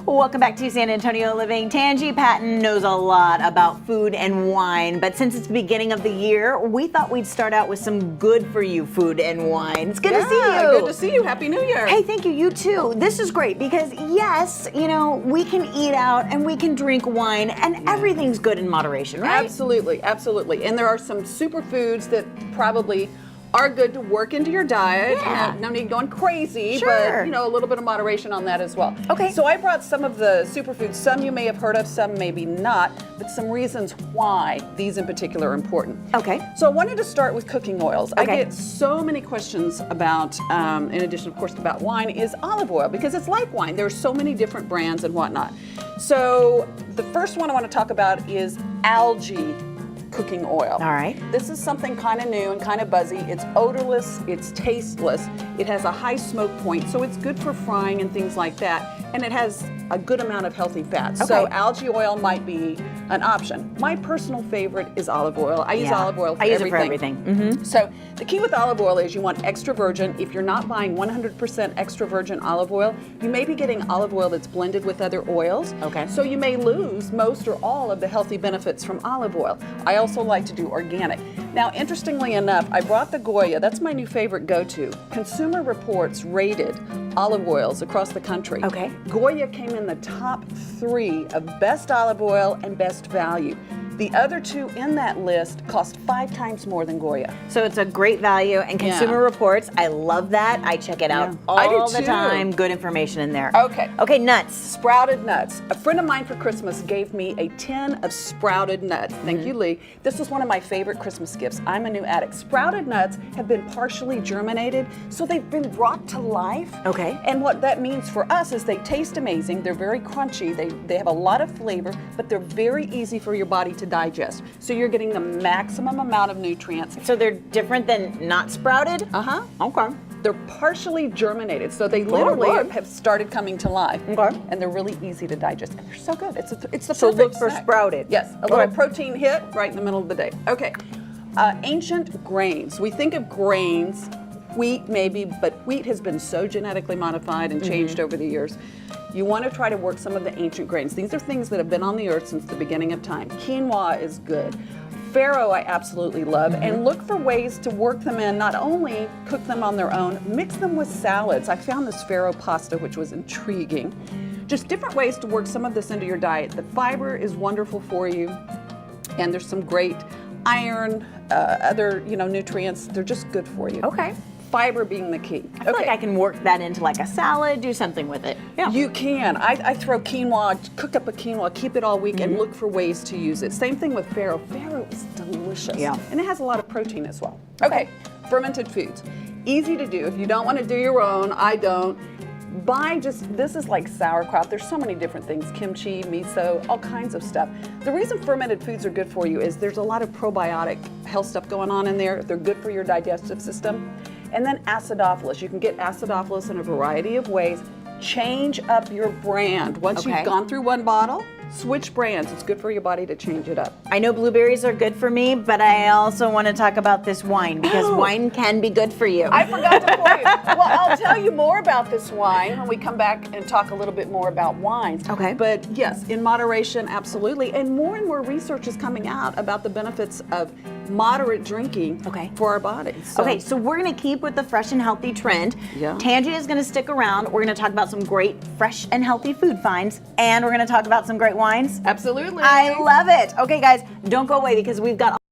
Welcome back to San Antonio Living. Tanji Patton knows a lot about food and wine, but since it's the beginning of the year, we thought we'd start out with some good for you food and wine. It's good to see you. Good to see you. Happy New Year. Hey, thank you. You too. This is great because yes, you know, we can eat out and we can drink wine and everything's good in moderation, right? Absolutely, absolutely. And there are some superfoods that probably are good to work into your diet. Yeah. No need going crazy, Sure. but you know, a little bit of moderation on that as well. Okay. So I brought some of the superfoods, some you may have heard of, some maybe not, but some reasons why these in particular are important. Okay. So I wanted to start with cooking oils. Okay. I get so many questions about, in addition of course about wine, is olive oil, because it's like wine. There's so many different brands and whatnot. So the first one I want to talk about is algae cooking oil. All right. This is something kind of new and kind of buzzy. It's odorless, it's tasteless, it has a high smoke point, so it's good for frying and things like that, and it has a good amount of healthy fats. Okay. So algae oil might be an option. My personal favorite is olive oil. I use olive oil for everything. I use it for everything. Mm-hmm. So the key with olive oil is you want extra virgin. If you're not buying 100% extra virgin olive oil, you may be getting olive oil that's blended with other oils. Okay. So you may lose most or all of the healthy benefits from olive oil. I also like to do organic. Now, interestingly enough, I brought the Goya. That's my new favorite go-to. Consumer Reports rated olive oils across the country. Okay. Goya came in the top 3 of best olive oil and best value. The other 2 in that list cost 5 times more than Goya. So it's a great value, and Consumer Reports, I love that. I check it out I do all the too. time. Good information in there. Okay. Okay, nuts. Sprouted nuts. A friend of mine for Christmas gave me a tin of sprouted nuts. Thank you, Lee. This was one of my favorite Christmas gifts. I'm a new addict. Sprouted nuts have been partially germinated, so they've been brought to life. Okay. And what that means for us is they taste amazing. They're very crunchy. They have a lot of flavor, but they're very easy for your body to digest. So you're getting the maximum amount of nutrients. So they're different than not sprouted? Uh-huh. Okay. They're partially germinated, so they literally good. have started coming to life. Okay. And they're really easy to digest. And they're so good. It's the So perfect look for snack. sprouted. Yes, a little protein hit right in the middle of the day. Okay. Ancient grains. We think of grains, wheat maybe, but wheat has been so genetically modified and changed over the years. You want to try to work some of the ancient grains. These are things that have been on the earth since the beginning of time. Quinoa is good. Farro I absolutely love, and look for ways to work them in, not only cook them on their own, mix them with salads. I found this farro pasta, which was intriguing. Just different ways to work some of this into your diet. The fiber is wonderful for you, and there's some great iron, other nutrients. They're just good for you. Okay. Fiber being the key. I feel like I can work that into like a salad, do something with it. Yeah. You can. I throw quinoa, cook up a quinoa, keep it all week, and look for ways to use it. Same thing with farro. Farro is delicious. Yeah. And it has a lot of protein as well. Okay. Fermented foods. Easy to do. If you don't want to do your own, I don't. This is like sauerkraut. There's so many different things, kimchi, miso, all kinds of stuff. The reason fermented foods are good for you is there's a lot of probiotic health stuff going on in there. They're good for your digestive system. And then acidophilus. You can get acidophilus in a variety of ways. Change up your brand. Once you've gone through one bottle, switch brands. It's good for your body to change it up. I know blueberries are good for me, but I also want to talk about this wine because wine can be good for you. I forgot to tell you. Well, I'll tell you more about this wine when we come back and talk a little bit more about wines. Okay. But yes, in moderation, absolutely. And more research is coming out about the benefits of moderate drinking for our bodies. So. Okay, so we're going to keep with the fresh and healthy trend. Yeah. Tanji is going to stick around. We're going to talk about some great fresh and healthy food finds, and we're going to talk about some great wines. Absolutely. I love it. Okay, guys, don't go away because we've got